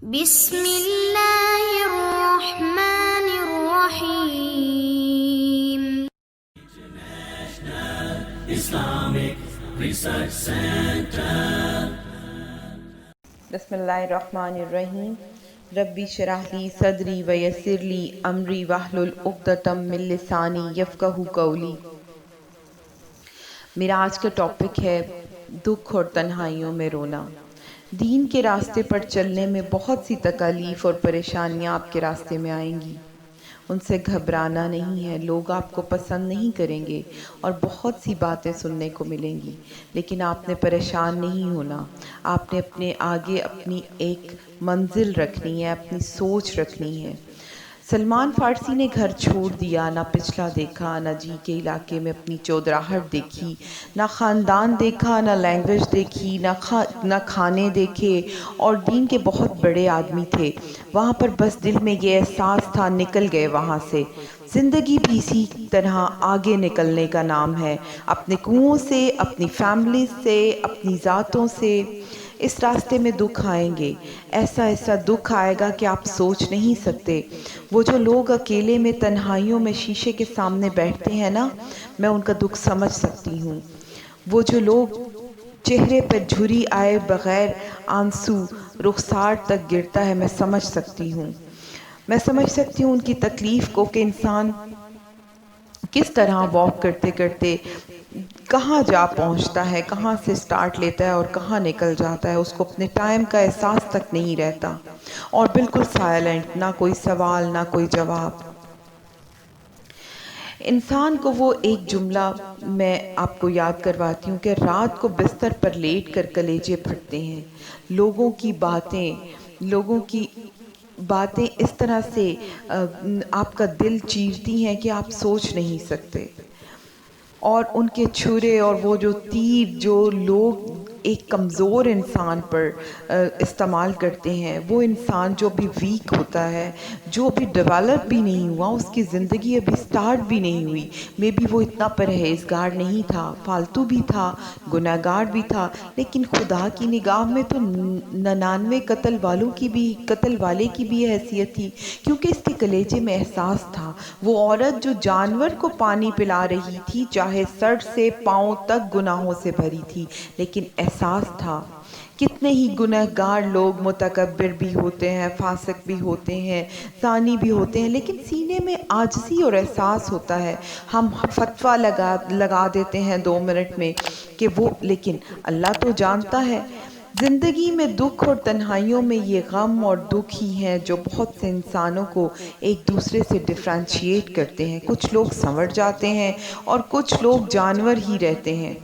بسم اللہ الرحمن الرحیم۔ Islamic Research Center. بسم اللہ الرحمن الرحیم۔ ربی شرح لی صدری ویسر لی امری واحلل عقدۃ من لسانی یفقہوا قولی۔ میرا آج کا ٹاپک ہے دکھ اور تنہائیوں میں رونا۔ دین کے راستے پر چلنے میں بہت سی تکالیف اور پریشانیاں آپ کے راستے میں آئیں گی، ان سے گھبرانا نہیں ہے۔ لوگ آپ کو پسند نہیں کریں گے اور بہت سی باتیں سننے کو ملیں گی، لیکن آپ نے پریشان نہیں ہونا۔ آپ نے اپنے آگے اپنی ایک منزل رکھنی ہے، اپنی سوچ رکھنی ہے۔ سلمان فارسی نے گھر چھوڑ دیا، نہ پچھلا دیکھا، نہ جی کے علاقے میں اپنی چودراہٹ دیکھی، نہ خاندان دیکھا، نہ لینگویج دیکھی، نہ کھانے دیکھے، اور دین کے بہت بڑے آدمی تھے وہاں پر۔ بس دل میں یہ احساس تھا، نکل گئے وہاں سے۔ زندگی بھی اسی طرح آگے نکلنے کا نام ہے، اپنے کنوؤں سے، اپنی فیملی سے، اپنی ذاتوں سے۔ اس راستے میں دکھ آئیں گے، ایسا دکھ آئے گا کہ آپ سوچ نہیں سکتے۔ وہ جو لوگ اکیلے میں تنہائیوں میں شیشے کے سامنے بیٹھتے ہیں نا، میں ان کا دکھ سمجھ سکتی ہوں۔ وہ جو لوگ چہرے پر جھری آئے بغیر آنسو رخسار تک گرتا ہے، میں سمجھ سکتی ہوں۔ میں سمجھ سکتی ہوں ان کی تکلیف کو، کہ انسان کس طرح واک کرتے کرتے کہاں جا پہنچتا ہے، کہاں سے سٹارٹ لیتا ہے اور کہاں نکل جاتا ہے۔ اس کو اپنے ٹائم کا احساس تک نہیں رہتا، اور بالکل سائلنٹ، نہ کوئی سوال نہ کوئی جواب۔ انسان کو وہ ایک جملہ میں آپ کو یاد کرواتی ہوں کہ رات کو بستر پر لیٹ کر کلیجے پھٹتے ہیں۔ لوگوں کی باتیں اس طرح سے آپ کا دل چیرتی ہیں کہ آپ سوچ نہیں سکتے۔ اور ان کے چھرے اور وہ جو تیر جو لوگ ایک کمزور انسان پر استعمال کرتے ہیں، وہ انسان جو بھی ویک ہوتا ہے، جو بھی ڈیولپ بھی نہیں ہوا، اس کی زندگی ابھی سٹارٹ بھی نہیں ہوئی، مے بی وہ اتنا پرہیزگار نہیں تھا، فالتو بھی تھا، گناہگار بھی تھا، لیکن خدا کی نگاہ میں تو 99 قتل والے کی بھی حیثیت تھی، کیونکہ اس کے کلیجے میں احساس تھا۔ وہ عورت جو جانور کو پانی پلا رہی تھی، چاہے سر سے پاؤں تک گناہوں سے بھری تھی، لیکن احساس تھا۔ کتنے ہی گنہگار لوگ متکبر بھی ہوتے ہیں، فاسق بھی ہوتے ہیں، زانی بھی ہوتے ہیں، لیکن سینے میں عاجزی اور احساس ہوتا ہے۔ ہم فتویٰ لگا دیتے ہیں 2 منٹ میں کہ وہ، لیکن اللہ تو جانتا ہے۔ زندگی میں دکھ اور تنہائیوں میں یہ غم اور دکھ ہی ہیں جو بہت سے انسانوں کو ایک دوسرے سے ڈفرینشیٹ کرتے ہیں۔ کچھ لوگ سنور جاتے ہیں اور کچھ لوگ جانور ہی رہتے ہیں۔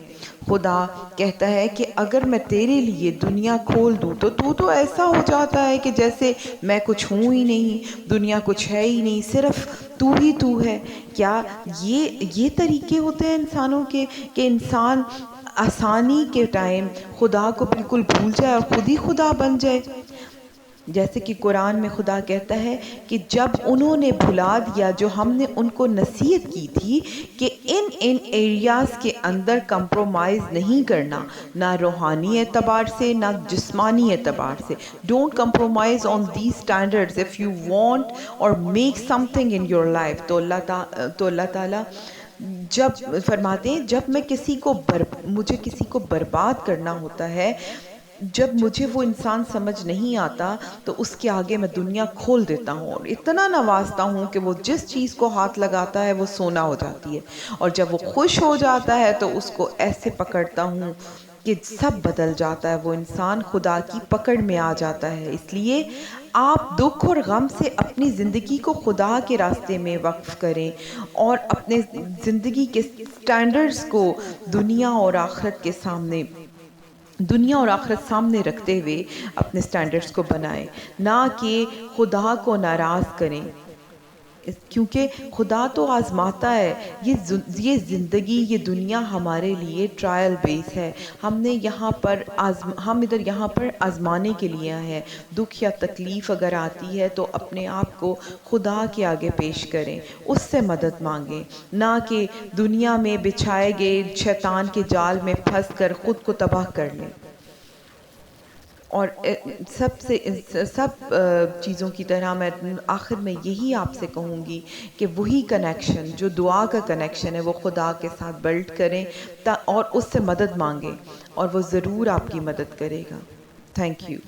خدا کہتا ہے کہ اگر میں تیرے لیے دنیا کھول دوں تو ایسا ہو جاتا ہے کہ جیسے میں کچھ ہوں ہی نہیں، دنیا کچھ ہے ہی نہیں، صرف تو ہی تو ہے۔ کیا یہ طریقے ہوتے ہیں انسانوں کے کہ انسان آسانی کے ٹائم خدا کو بالکل بھول جائے اور خود ہی خدا بن جائے؟ جیسے کہ قرآن میں خدا کہتا ہے کہ جب انہوں نے بھلا دیا جو ہم نے ان کو نصیحت کی تھی کہ ان ایریاز کے اندر کمپرومائز نہیں کرنا، نہ روحانی اعتبار سے نہ جسمانی اعتبار سے۔ Don't compromise on these standards if you want اور make something in your life. تو اللہ تعالیٰ جب فرماتے ہیں جب مجھے کسی کو برباد کرنا ہوتا ہے، جب مجھے وہ انسان سمجھ نہیں آتا تو اس کے آگے میں دنیا کھول دیتا ہوں اور اتنا نوازتا ہوں کہ وہ جس چیز کو ہاتھ لگاتا ہے وہ سونا ہو جاتی ہے، اور جب وہ خوش ہو جاتا ہے تو اس کو ایسے پکڑتا ہوں کہ سب بدل جاتا ہے، وہ انسان خدا کی پکڑ میں آ جاتا ہے۔ اس لیے آپ دکھ اور غم سے اپنی زندگی کو خدا کے راستے میں وقف کریں، اور اپنے زندگی کے سٹینڈرڈز کو دنیا اور آخرت سامنے رکھتے ہوئے اپنے سٹینڈرڈز کو بنائیں، نہ کہ خدا کو ناراض کریں، کیونکہ خدا تو آزماتا ہے۔ یہ زندگی، یہ دنیا ہمارے لیے ٹرائل بیس ہے۔ ہم یہاں پر آزمانے کے لیے ہیں۔ دکھ یا تکلیف اگر آتی ہے تو اپنے آپ کو خدا کے آگے پیش کریں، اس سے مدد مانگیں، نہ کہ دنیا میں بچھائے گئے شیطان کے جال میں پھنس کر خود کو تباہ کر لیں۔ اور سب چیزوں کی طرح میں آخر میں یہی آپ سے کہوں گی کہ وہی کنیکشن جو دعا کا کنیکشن ہے وہ خدا کے ساتھ بلڈ کریں اور اس سے مدد مانگیں، اور وہ ضرور آپ کی مدد کرے گا. Thank you.